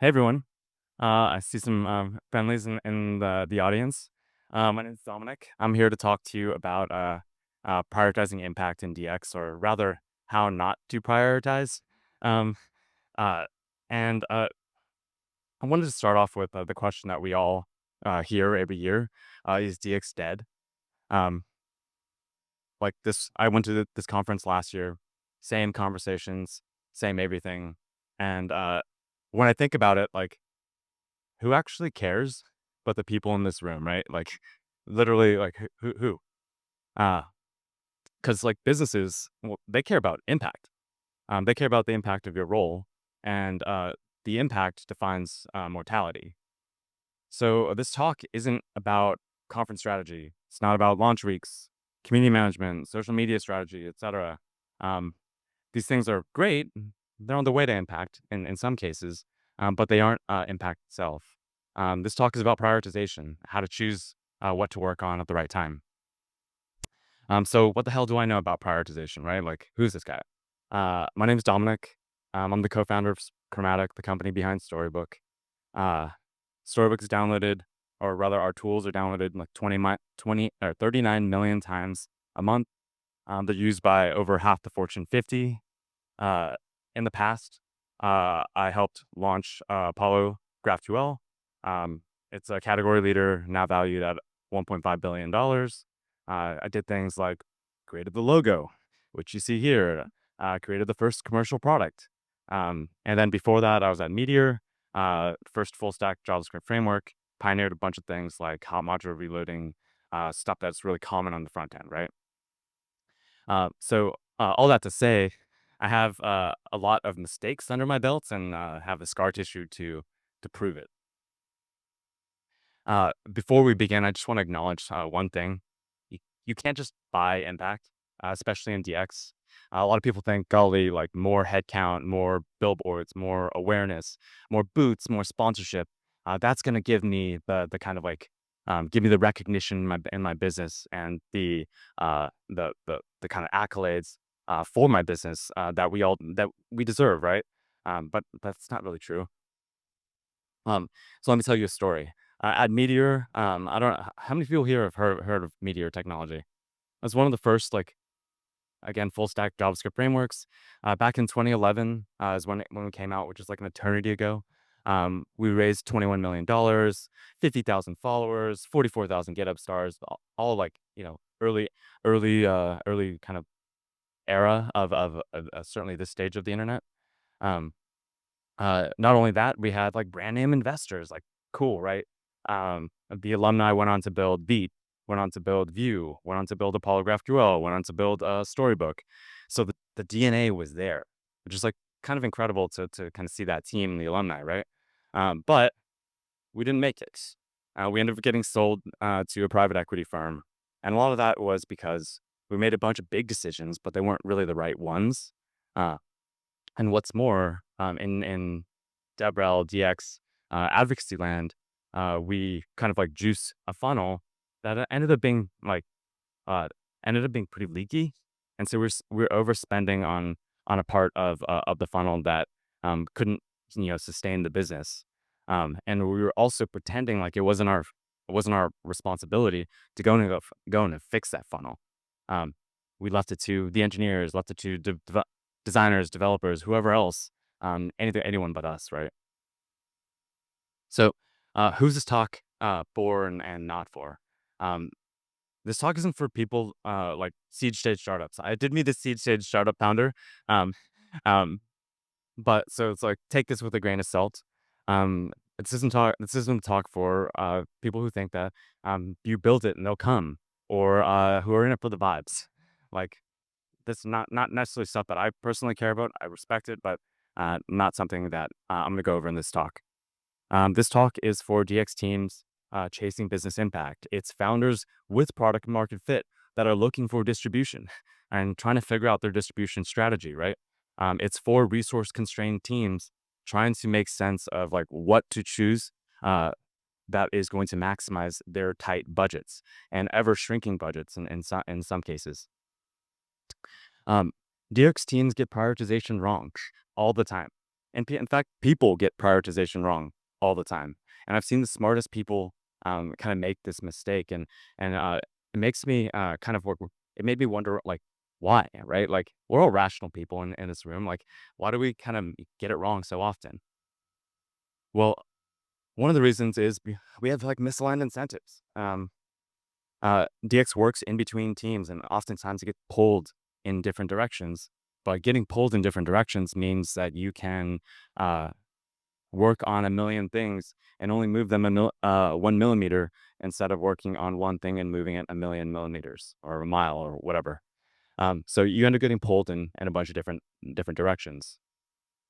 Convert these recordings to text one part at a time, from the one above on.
Hey everyone. I see some families in the audience. My name is Dominic. I'm here to talk to you about prioritizing impact in DX, or rather, how not to prioritize. Um, uh, and I wanted to start off with the question that we all hear every year: Is DX dead? Um, like this, I went to this conference last year, same conversations, same everything, and when I think about it, like who actually cares but the people in this room, right? Like, literally, like, who? Uh, because like, businesses, well, they care about impact. They care about the impact of your role, and, the impact defines, mortality. So, this talk isn't about conference strategy. It's not about launch weeks, community management, social media strategy, etcetera. Um, these things are great. They're on the way to impact in some cases, but they aren't impact itself. This talk is about prioritization, how to choose what to work on at the right time. So, what the hell do I know about prioritization, right? Like, who's this guy? My name is Dominic. I'm the co founder of Chromatic, the company behind Storybook. Uh, Storybook is downloaded, or rather, our tools are downloaded like 20 or 39 million times a month. They're used by over half the Fortune 50. Uh, in the past, I helped launch Apollo GraphQL. It's a category leader now valued at $1.5 billion. I did things like created the logo, which you see here, created the first commercial product. And then before that, I was at Meteor, first full stack JavaScript framework, pioneered a bunch of things like hot module reloading, stuff that's really common on the front end, right? All that to say, I have a lot of mistakes under my belts and have the scar tissue to prove it. Before we begin, I just want to acknowledge one thing: you can't just buy impact, especially in DX. A lot of people think, golly, like more headcount, more billboards, more awareness, more boots, more sponsorship. That's going to give me the kind of like give me the recognition in my business and the kind of accolades for my business that we deserve, right? But that's not really true. So let me tell you a story. At Meteor, I don't know how many people here have heard of Meteor technology. It was one of the first, like, again, full stack JavaScript frameworks. Back in 2011 is when we came out, which is like an eternity ago. We raised $21 million, 50,000 followers, 44,000 GitHub stars, all like early kind of era of certainly this stage of the internet. Um, Not only that, we had, like, brand name investors, like, cool, right? The alumni went on to build Beat, went on to build Vue, went on to build Apollo GraphQL, went on to build, Storybook. So the DNA was there, which is, like, kind of incredible to kinda see that team, the alumni, right? But we didn't make it. We ended up getting sold, to a private equity firm, and a lot of that was because we made a bunch of big decisions, but they weren't really the right ones. Uh, and what's more, in DevRel, DX, advocacy land, we kind of like juice a funnel that ended up being like uh, ended up being pretty leaky, and so we're overspending on a part of the funnel that couldn't sustain the business, and we were also pretending like it wasn't our responsibility to go and fix that funnel. Um, we left it to the engineers, left it to designers, developers, whoever else, anyone but us, right? So, who's this talk for and not for? Um, this talk isn't for people like seed stage startups. I did meet a seed stage startup founder, um, um, but so it's like take this with a grain of salt. This isn't talk. This isn't talk for people who think that you build it and they'll come, or who are in it for the vibes. Like, that's not necessarily stuff that I personally care about. I respect it, but not something that I'm going to go over in this talk. This talk is for DX teams chasing business impact. It's founders with product market fit that are looking for distribution and trying to figure out their distribution strategy, right? It's for resource constrained teams trying to make sense of like what to choose that is going to maximize their tight budgets and ever shrinking budgets in some cases. Um, DX teams get prioritization wrong all the time. And in fact, people get prioritization wrong all the time. And I've seen the smartest people kind of make this mistake, and it makes me kind of work. It made me wonder, like, why, right? Like, we're all rational people in this room. Like, why do we kind of get it wrong so often? Well, one of the reasons is we have like misaligned incentives. DX works in between teams, and oftentimes it gets pulled in different directions. But getting pulled in different directions means that you can uh, work on a million things and only move them 1 millimeter instead of working on one thing and moving it a million millimeters or a mile or whatever. So you end up getting pulled in a bunch of different directions.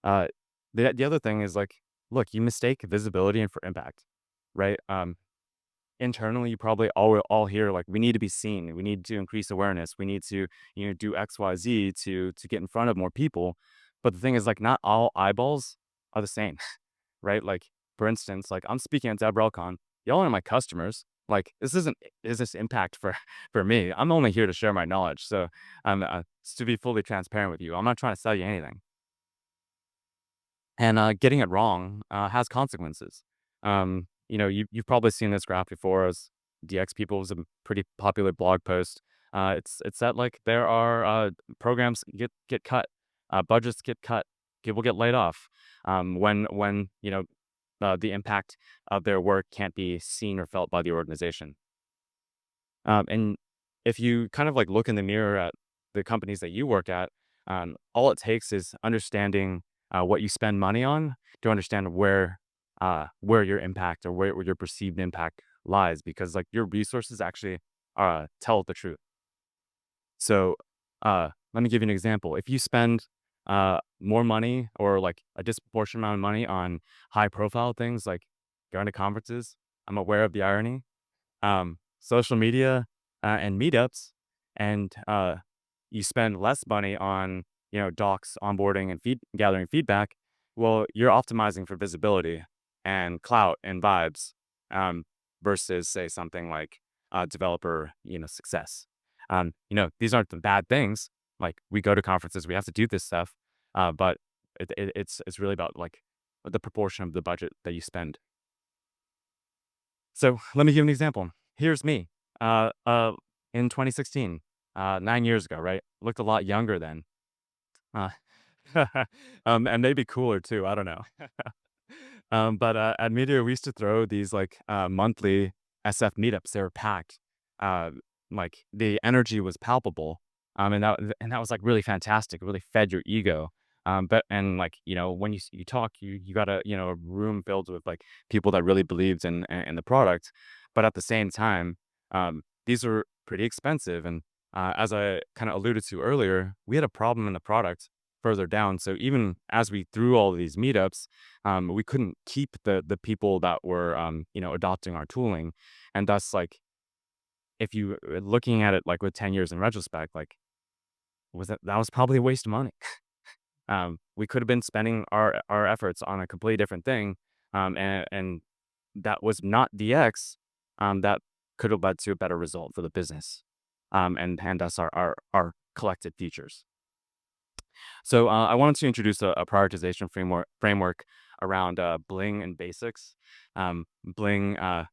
Uh, the other thing is like, look, you mistake visibility and for impact, right? Internally, you probably all hear like, we need to be seen, we need to increase awareness, we need to do XYZ to get in front of more people. But the thing is, like, not all eyeballs are the same. Right? Like, for instance, like, I'm speaking at DevRelCon. Y'all are my customers. Like, this isn't is this impact for for me. I'm only here to share my knowledge. So, to be fully transparent with you, I'm not trying to sell you anything. And getting it wrong has consequences. You've probably seen this graph before. As DX people was a pretty popular blog post. It's that like there are programs get cut, budgets get cut, people get laid off when the impact of their work can't be seen or felt by the organization. And if you kind of like look in the mirror at the companies that you work at, all it takes is understanding what you spend money on to understand where your impact or where your perceived impact lies, because like your resources actually tell the truth. So let me give you an example. If you spend more money or like a disproportionate amount of money on high profile things like going to conferences, I'm aware of the irony, social media and meetups, and you spend less money on docs, onboarding, and gathering feedback. Well, you're optimizing for visibility and clout and vibes, um, versus say something like developer success. These aren't the bad things. Like, we go to conferences, we have to do this stuff, but it's really about like the proportion of the budget that you spend. So let me give you an example. Here's me. Uh, uh, in 2016, 9 years ago, right? Looked a lot younger then. Uh, and maybe cooler too. I don't know. But at Meteor, we used to throw these like monthly SF meetups. They were packed. Uh, like, the energy was palpable. And that was like really fantastic. It really fed your ego. But and like when you talk, you got a room filled with like people that really believed in the product. But at the same time, these were pretty expensive. And as I kind of alluded to earlier, we had a problem in the product further down. So even as we threw all of these meetups, we couldn't keep the people that were adopting our tooling. And thus, like, if you looking at it like with 10 years in retrospect, like, that was probably a waste of money. We could have been spending our efforts on a completely different thing, and that was not DX. That could have led to a better result for the business, and thus our collected futures. So I wanted to introduce a prioritization framework around Bling and basics. Bling, and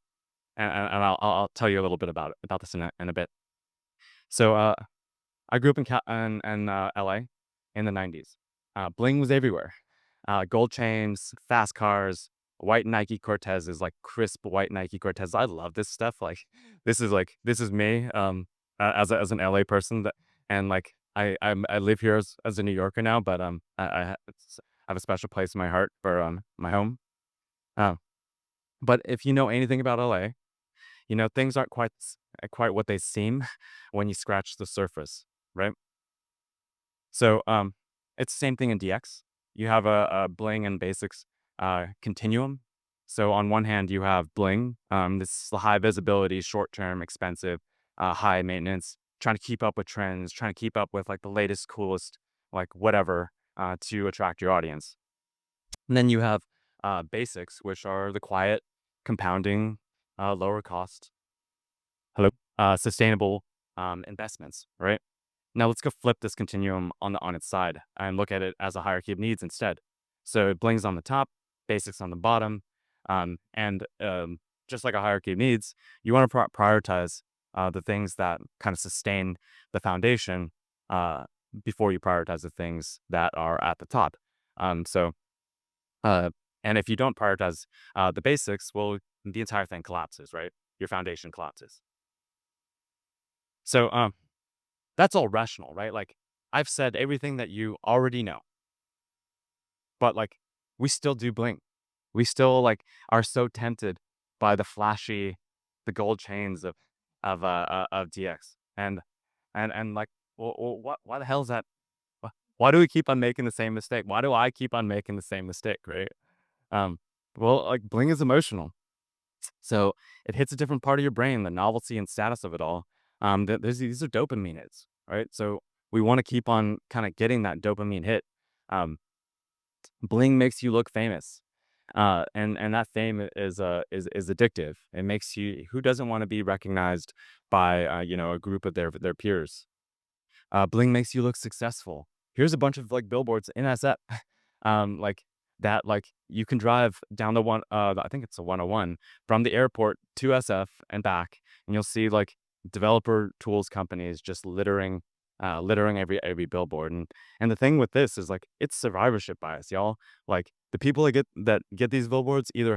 I'll tell you a little bit about this in a bit. So I grew up in LA in the 90s. Bling was everywhere. Gold chains, fast cars, white Nike Cortezes, like crisp white Nike Cortez. I love this stuff. Like, this is me as an LA person and like I live here as a New Yorker now, but I have a special place in my heart for my home. Uh, but if you know anything about LA, things aren't quite what they seem when you scratch the surface, right? So, it's the same thing in DX. You have a Bling and basics continuum. So on one hand, you have Bling. This is the high visibility, short term, expensive, high maintenance, trying to keep up with trends, trying to keep up with like the latest, coolest, like whatever, to attract your audience. And then you have basics, which are the quiet, compounding, lower cost, hello, sustainable investments, right? Now let's go flip this continuum on its side and look at it as a hierarchy of needs instead. So Bling's on the top, basics on the bottom, and just like a hierarchy of needs, you want to prioritize the things that kind of sustain the foundation uh, before you prioritize the things that are at the top. So uh, and if you don't prioritize the basics, well, the entire thing collapses, right? Your foundation collapses. So that's all rational, right? Like I've said everything that you already know, but like we still do Bling. We still like are so tempted by the flashy, the gold chains of DX, and like, well, what? Why the hell is that? Why do we keep on making the same mistake? Why do I keep on making the same mistake? Right? Um, well, like Bling is emotional, so it hits a different part of your brain. The novelty and status of it all. These are dopamine hits, right? So we want to keep on kind of getting that dopamine hit. Um, Bling makes you look famous. And that fame is addictive. It makes you who doesn't want to be recognized by a group of their peers. Bling makes you look successful. Here's a bunch of like billboards in SF, like that. Like you can drive down the one. I think it's a 101 from the airport to SF and back, and you'll see like developer tools companies just littering every billboard. And the thing with this is like it's survivorship bias, y'all. Like the people that get these billboards either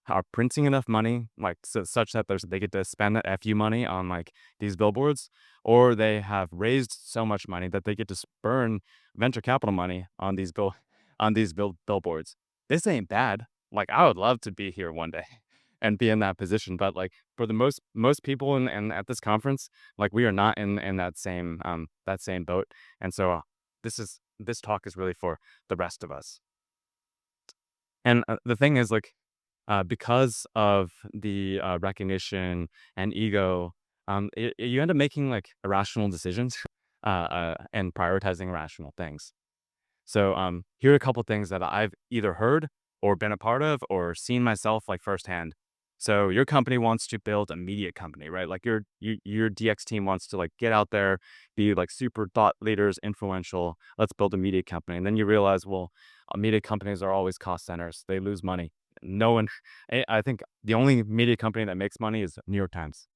are printing enough money, like such that they get to spend that fu money on like these billboards, or they have raised so much money that they get to burn venture capital money on these billboards. This ain't bad. Like I would love to be here one day and be in that position, but like for the most people in at this conference, like we are not in that same boat. And so this talk is really for the rest of us. And the thing is like because of the recognition and ego, you end up making like irrational decisions and prioritizing irrational things. So here are a couple things that I've either heard or been a part of or seen myself like firsthand. So your company wants to build a media company, right? Like your DX team wants to like get out there, be like super thought leaders, influential. Let's build a media company. And then you realize, well, media companies are always cost centers. They lose money. No one, I think the only media company that makes money is New York Times.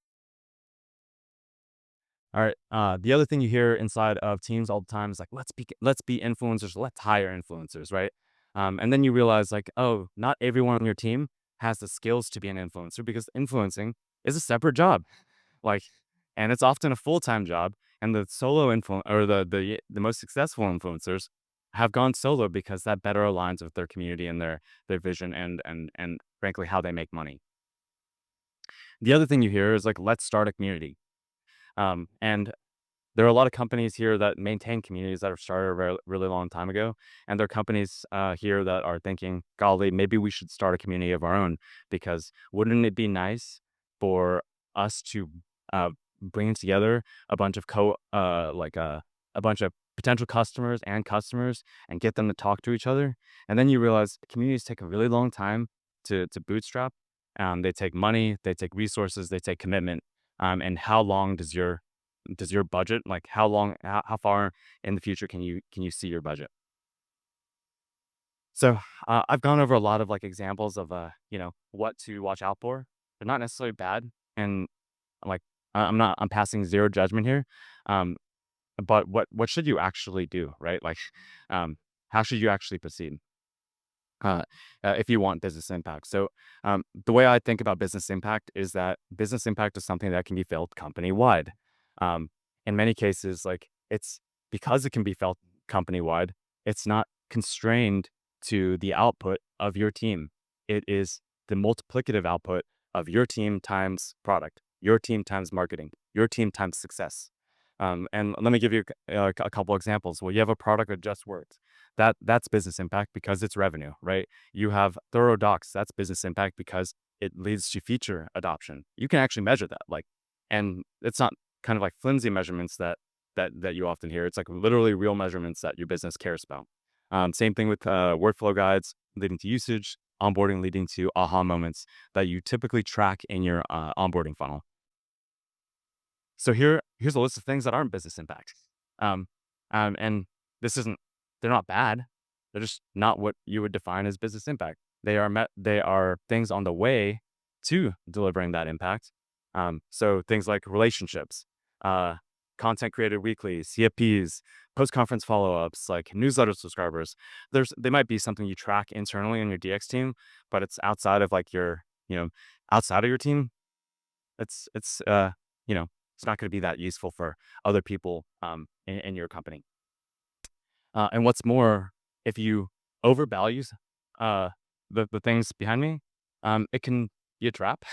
All right. The other thing you hear inside of teams all the time is like, let's be influencers. Let's hire influencers, right? And then you realize like, oh, not everyone on your team has the skills to be an influencer because influencing is a separate job. Like, and it's often a full time job. And the solo influ or the most successful influencers have gone solo because that better aligns with their community and their vision and frankly how they make money. The other thing you hear is like, let's start a community. And there are a lot of companies here that maintain communities that have started a really long time ago, and there are companies here that are thinking, "Golly, maybe we should start a community of our own." Because wouldn't it be nice for us to uh, bring together a bunch of a bunch of potential customers and get them to talk to each other? And then you realize communities take a really long time to bootstrap. They take money, they take resources, they take commitment. And how long does your budget like how far in the future can you see your budget? So I've gone over a lot of like examples of what to watch out for. They're not necessarily bad, and like I'm passing zero judgment here. um but what should you actually do, right? Like um how should you actually proceed uh, if you want business impact? So the way I think about business impact is that business impact is something that can be felt company wide. Um, in many cases, like it's because it can be felt company wide, it's not constrained to the output of your team. It is the multiplicative output of your team times product, your team times marketing, your team times success. And let me give you a couple examples. Well, you have a product that just works, that's business impact because it's revenue, right? You have thorough docs, that's business impact because it leads to feature adoption. You can actually measure that, like, and it's not kind of like flimsy measurements that you often hear. It's like literally real measurements that your business cares about. Same thing with workflow guides leading to usage, onboarding leading to aha moments that you typically track in your onboarding funnel. So here's a list of things that aren't business impact. Um, and this isn't, they're not bad. They're just not what you would define as business impact. They are things on the way to delivering that impact. So things like relationships, uh, content created weekly, CFPs, post conference follow ups, like newsletter subscribers. They might be something you track internally in your DX team, but it's outside of like your you know outside of your team. It's you know it's not going to be that useful for other people in your company. And what's more, if you overvalues the things behind me, it can be a trap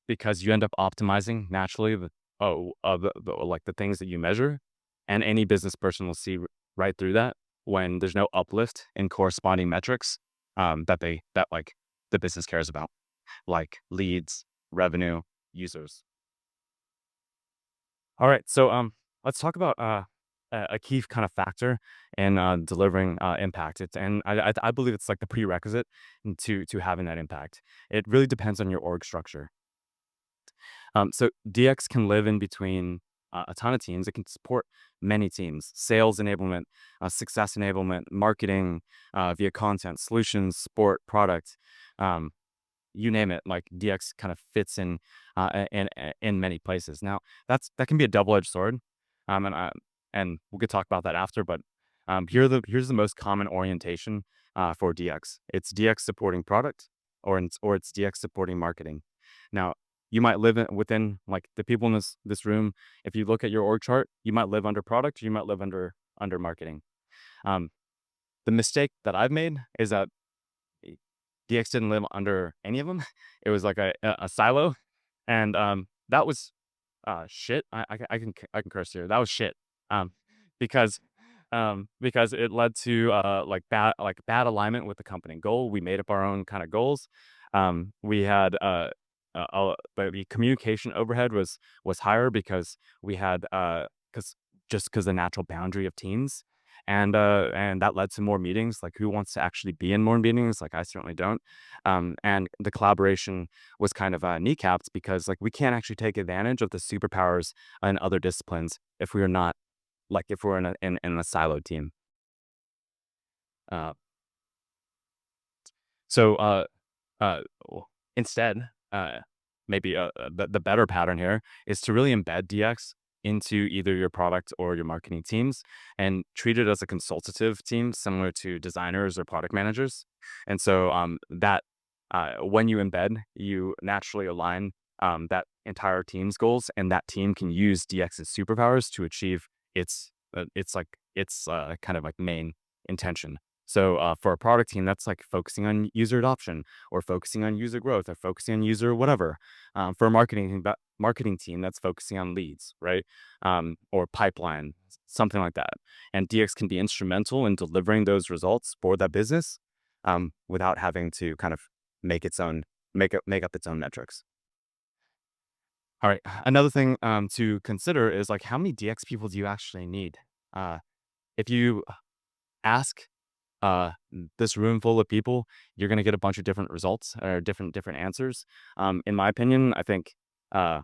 because you end up optimizing naturally like the things that you measure, and any business person will see right through that when there's no uplift in corresponding metrics that like the business cares about, like leads, revenue, users. All right, so let's talk about a key kind of factor in delivering impact. I believe it's like the prerequisite to having that impact. It really depends on your org structure. So DX can live in between a ton of teams. It can support many teams: sales enablement, success enablement, marketing via content, solutions, support, product. Um, you name it, like DX kind of fits in many places. Now that can be a double edged sword, and we could talk about that after. But here's the most common orientation for DX. It's DX supporting product, or it's DX supporting marketing. Now you might live within like the people in this room. If you look at your org chart, you might live under product, you might live under marketing. Um, the mistake that I've made is that DX didn't live under any of them. It was like a silo, and that was shit. I can curse here. That was shit. Um, because because it led to like bad alignment with the company goal. We made up our own kind of goals. We had the communication overhead was higher because we had because just because the natural boundary of teams. And that led to more meetings. Like, who wants to actually be in more meetings? Like, I certainly don't. And the collaboration was kind of kneecapped because like we can't actually take advantage of the superpowers in other disciplines if we are not like if we're in a siloed team. Uh, so uh, w- Instead, maybe the better pattern here is to really embed DX into either your product or your marketing teams and treat it as a consultative team similar to designers or product managers. And so that when you embed, you naturally align that entire team's goals, and that team can use DX's superpowers to achieve its kind of like main intention. So for a product team, that's like focusing on user adoption, or focusing on user growth, or focusing on user whatever. For a marketing team, that's focusing on leads, right? Or pipeline, something like that. And DX can be instrumental in delivering those results for that business without having to kind of make its own make up its own metrics. All right. Another thing to consider is like, how many DX people do you actually need? Uh, if you ask this room full of people, you're going to get a bunch of different results or different answers. In my opinion, I think uh,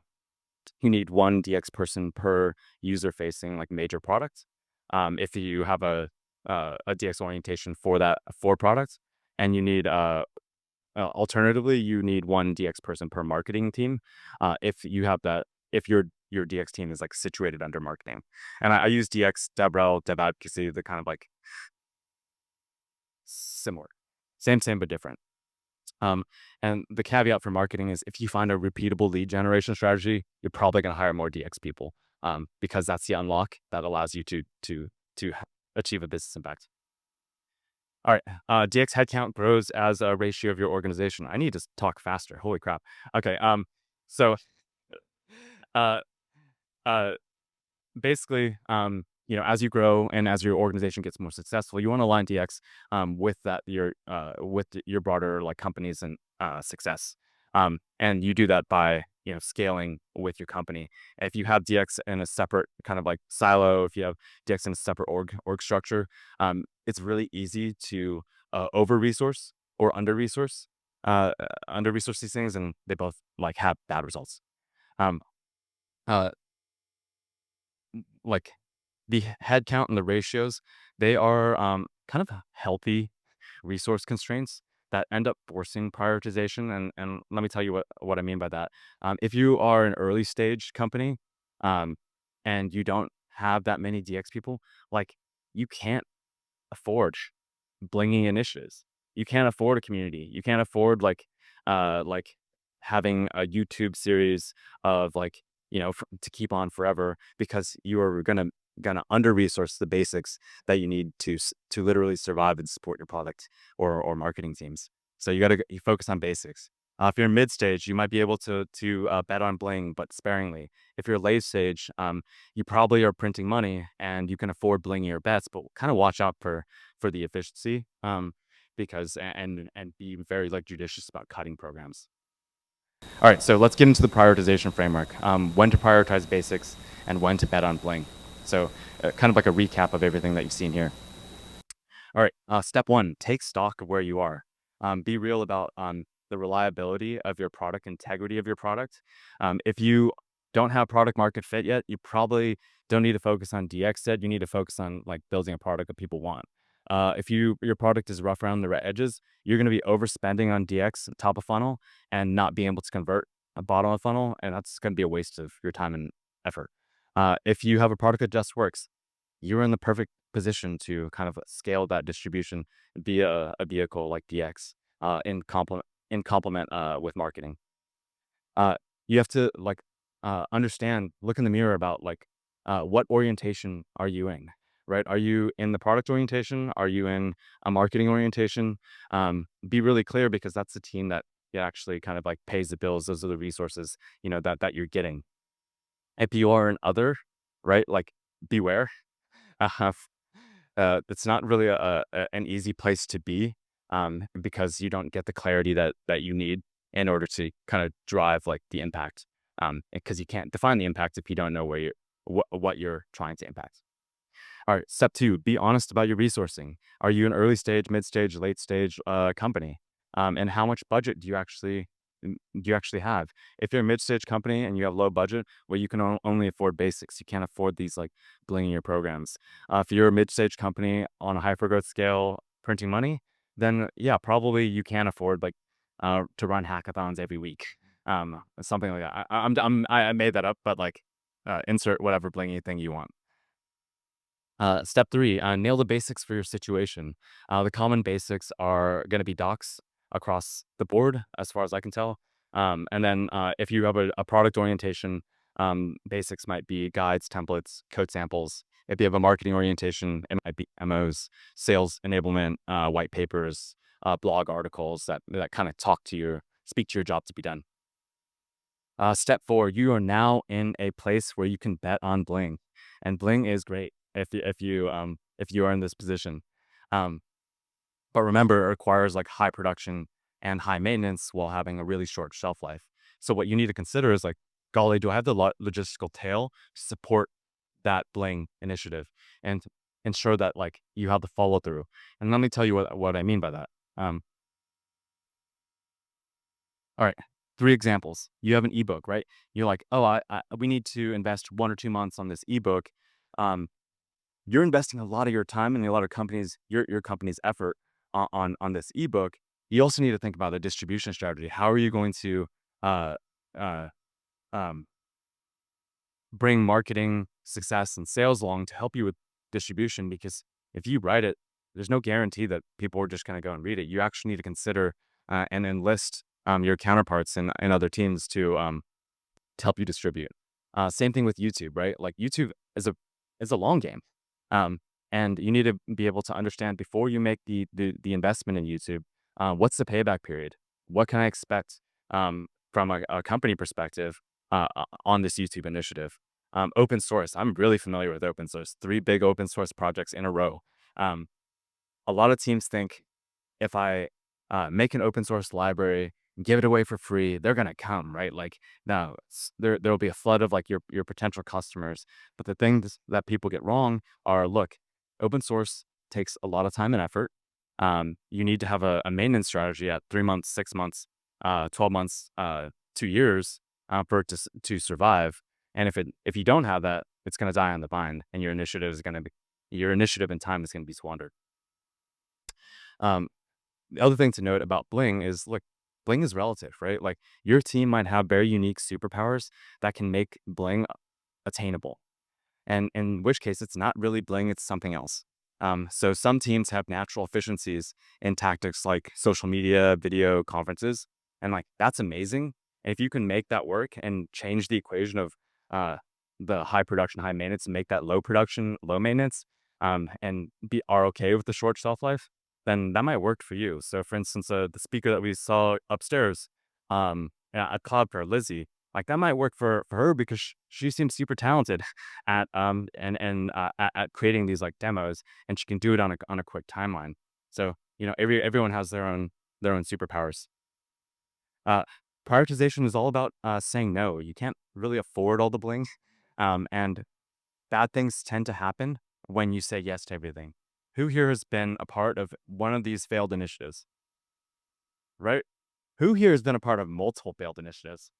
you need one DX person per user facing like major product. If you have a DX orientation for that for product, and you need alternatively, you need one DX person per marketing team. If you have that, if your DX team is like situated under marketing, and I use DX, DevRel, Dev Advocacy, the kind of like similar, same but different. Um, and the caveat for marketing is if you find a repeatable lead generation strategy, you're probably going to hire more DX people because that's the unlock that allows you to achieve a business impact. All right, DX headcount grows as a ratio of your organization. I need to talk faster. Holy crap. Okay. So, uh, uh, basically, as you grow and as your organization gets more successful, you want to align DX with your broader like companies and success. And you do that by scaling with your company. If you have DX in a separate kind of like silo, if you have DX in a separate org structure, it's really easy to over resource or under resource these things, and they both like have bad results. Um, uh, like the head count and the ratios, they are kind of healthy resource constraints that end up forcing prioritization. And let me tell you what I mean by that. If you are an early stage company, um, and you don't have that many DX people, like you can't afford blinging initiatives. You can't afford a community. You can't afford like having a YouTube series of like, to keep on forever, because you are gonna under resource the basics that you need to literally survive and support your product or marketing teams. So you focus on basics. If you're mid stage, you might be able to bet on Bling, but sparingly. If you're late stage, you probably are printing money and you can afford blinging your bets, but kind of watch out for the efficiency, because and be very like judicious about cutting programs. All right, so let's get into the prioritization framework. When to prioritize basics and when to bet on Bling. So kind of like a recap of everything that you've seen here. All right, step one, take stock of where you are. Be real about the reliability of your product, integrity of your product. If you don't have product market fit yet, you probably don't need to focus on DX yet. You need to focus on like building a product that people want. If your product is rough around the edges, you're going to be overspending on DX top of funnel and not being able to convert a bottom of funnel, and that's going to be a waste of your time and effort. If you have a product that just works, you're in the perfect position to kind of scale that distribution via a vehicle like DX, in complement with marketing. Uh, you have to like understand, look in the mirror about like what orientation are you in, right? Are you in the product orientation? Are you in a marketing orientation? Be really clear, because that's the team that actually kind of like pays the bills. Those are the resources, that you're getting. If you are an other, right? Like beware. Uh, it's not really an easy place to be, because you don't get the clarity that you need in order to kind of drive like the impact, because you can't define the impact if you don't know what you're trying to impact. All right, step two, be honest about your resourcing. Are you an early stage, mid stage, late stage company? And how much budget do you actually have? If you're a mid stage company and you have low budget, well, you can only afford basics. You can't afford these like blinging your programs. If you're a mid stage company on a hyper growth scale, printing money, then yeah, probably you can afford like to run hackathons every week, something like that. I made that up, but like insert whatever blingy thing you want. Step three, nail the basics for your situation. The common basics are going to be docs across the board, as far as I can tell. And then if you have a product orientation, basics might be guides, templates, code samples. If you have a marketing orientation, it might be MOs, sales enablement, white papers, blog articles that kind of speak to your job to be done. Step four, you are now in a place where you can bet on Bling, and Bling is great if you are in this position. Um, but remember, it requires like high production and high maintenance while having a really short shelf life. So what you need to consider is like, golly, do I have the logistical tail to support that Bling initiative and ensure that like you have the follow through? And let me tell you what I mean by that. All right. Three examples. You have an ebook, right? You're like, oh, we need to invest 1 or 2 months on this ebook. Um, you're investing a lot of your time and a lot of your company's effort on this ebook. You also need to think about the distribution strategy. How are you going to uh, uh, um, bring marketing success and sales along to help you with distribution? Because if you write it, there's no guarantee that people are just going to go and read it. You actually need to consider and enlist your counterparts and other teams to help you distribute. Same thing with YouTube, right? Like YouTube is a long game, um, and you need to be able to understand before you make the investment in YouTube. What's the payback period? What can I expect from a company perspective on this YouTube initiative? Open source. I'm really familiar with open source. 3 big open source projects in a row. Um, a lot of teams think if I make an open source library, give it away for free, they're gonna come, right? Like now, there'll be a flood of like your potential customers. But the things that people get wrong are, look, open source takes a lot of time and effort. You need to have a maintenance strategy at 3 months, 6 months, 12 months, 2 years for it to survive. And if you don't have that, it's gonna die on the vine, and your initiative and time is gonna be squandered. Um, The other thing to note about Bling is, look, Bling is relative, right? Like, your team might have very unique superpowers that can make Bling attainable. And in which case, it's not really Bling, it's something else. So some teams have natural efficiencies in tactics like social media, video, conferences, and like that's amazing. And if you can make that work and change the equation of uh, the high production, high maintenance, and make that low production, low maintenance, and are okay with the short shelf life, then that might work for you. So, for instance, the speaker that we saw upstairs at Cloudflare, Lizzie, like that might work for her because she seems super talented at at creating these like demos, and she can do it on a quick timeline. So everyone has their own superpowers. Uh, Prioritization is all about saying no. You can't really afford all the bling, and bad things tend to happen when you say yes to everything. Who here has been a part of one of these failed initiatives, right? Who here has been a part of multiple failed initiatives?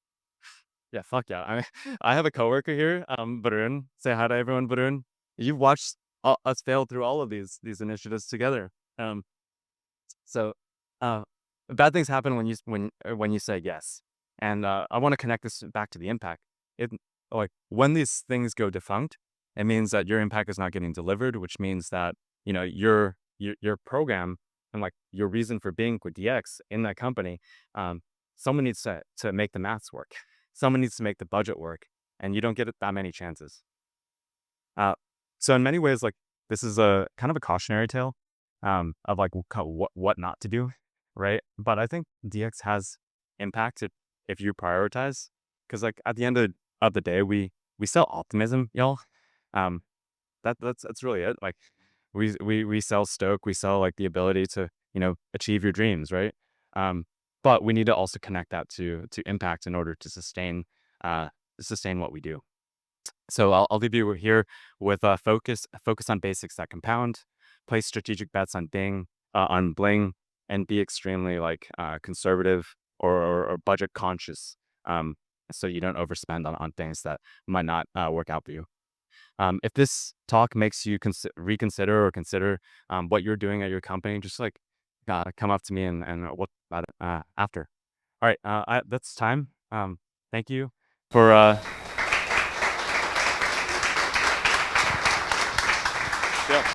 Yeah, fuck yeah. I have a coworker here, Varun. Say hi to everyone, Varun. You've watched us fail through all of these initiatives together. Um, so, uh, bad things happen when you say yes, and I want to connect this back to the impact. It like when these things go defunct, it means that your impact is not getting delivered, which means that your program and like your reason for being with DX in that company, um, someone needs to make the maths work. Someone needs to make the budget work, and you don't get it that many chances. Uh, so in many ways, like this is a kind of a cautionary tale, of like what not to do, right? But I think DX has impacted if you prioritize, because like at the end of the day, we sell optimism, y'all. Um, that's really it. Like we sell stoke, we sell like the ability to achieve your dreams, right? Um, but we need to also connect that to impact in order to sustain what we do. So I'll leave you here with focus on basics that compound, place strategic bets on on Bling, and be extremely like conservative or budget conscious, um, so you don't overspend on things that might not work out for you. If this talk makes you reconsider or consider what you're doing at your company, just like come up to me and what about it after. All right, that's time. Thank you for